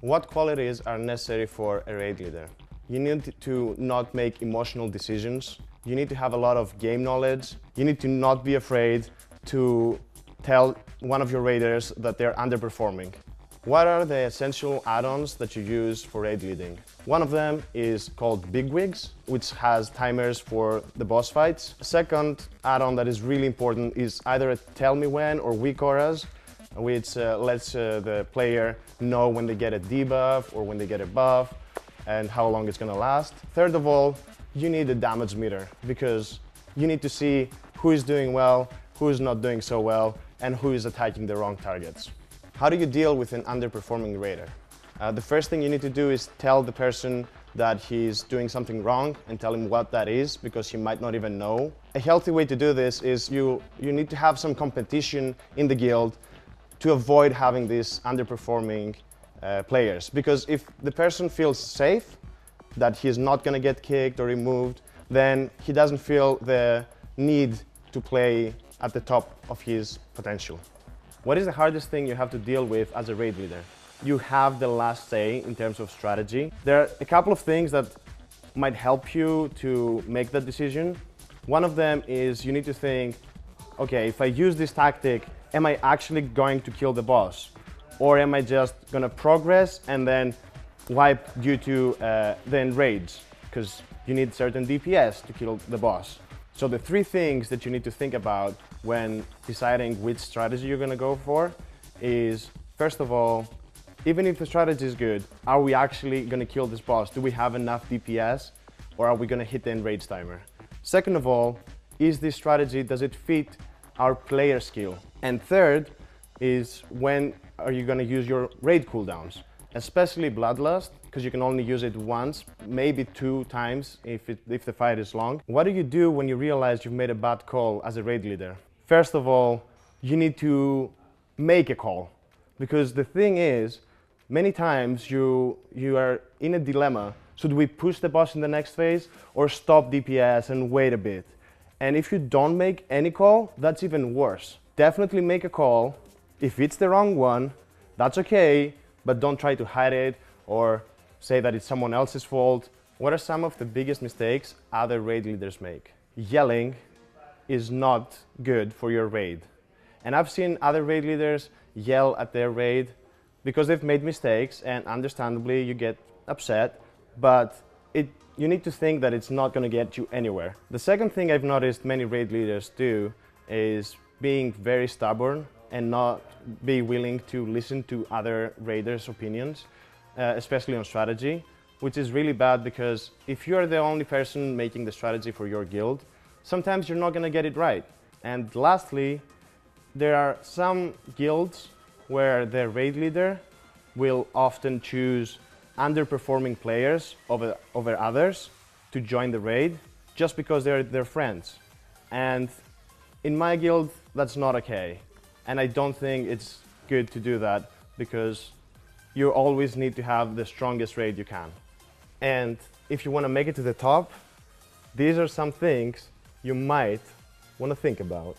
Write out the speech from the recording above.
What qualities are necessary for a raid leader? You need to not make emotional decisions. You need to have a lot of game knowledge. You need to not be afraid to tell one of your raiders that they're underperforming. What are the essential add-ons that you use for raid leading? One of them is called Bigwigs, which has timers for the boss fights. A second add-on that is really important is either a tell me when or weak auras, which lets the player know when they get a debuff or when they get a buff and how long it's gonna last. Third of all, you need a damage meter because you need to see who is doing well, who is not doing so well, and who is attacking the wrong targets. How do you deal with an underperforming raider? The first thing you need to do is tell the person that he's doing something wrong and tell him what that is, because he might not even know. A healthy way to do this is you need to have some competition in the guild to avoid having these underperforming players. Because if the person feels safe, that he's not gonna get kicked or removed, then he doesn't feel the need to play at the top of his potential. What is the hardest thing you have to deal with as a raid leader? You have the last say in terms of strategy. There are a couple of things that might help you to make that decision. One of them is you need to think, okay, if I use this tactic, am I actually going to kill the boss? Or am I just gonna progress and then wipe due to the enrage? Because you need certain DPS to kill the boss. So the three things that you need to think about when deciding which strategy you're gonna go for is, first of all, even if the strategy is good, are we actually gonna kill this boss? Do we have enough DPS or are we gonna hit the enrage timer? Second of all, is this strategy, does it fit our player skill? And third is, when are you gonna use your raid cooldowns? Especially Bloodlust, because you can only use it once, maybe 2 times if the fight is long. What do you do when you realize you've made a bad call as a raid leader? First of all, you need to make a call. Because the thing is, many times you are in a dilemma. Should we push the boss in the next phase or stop DPS and wait a bit? And if you don't make any call, that's even worse. Definitely make a call. If it's the wrong one, that's okay, but don't try to hide it or say that it's someone else's fault. What are some of the biggest mistakes other raid leaders make? Yelling is not good for your raid. And I've seen other raid leaders yell at their raid because they've made mistakes, and understandably you get upset, but you need to think that it's not gonna get you anywhere. The second thing I've noticed many raid leaders do is being very stubborn and not be willing to listen to other raiders' opinions, especially on strategy, which is really bad because if you're the only person making the strategy for your guild, sometimes you're not gonna get it right. And lastly, there are some guilds where the raid leader will often choose underperforming players over others to join the raid just because they're their friends. And in my guild, that's not okay. And I don't think it's good to do that because you always need to have the strongest raid you can. And if you want to make it to the top, these are some things you might want to think about.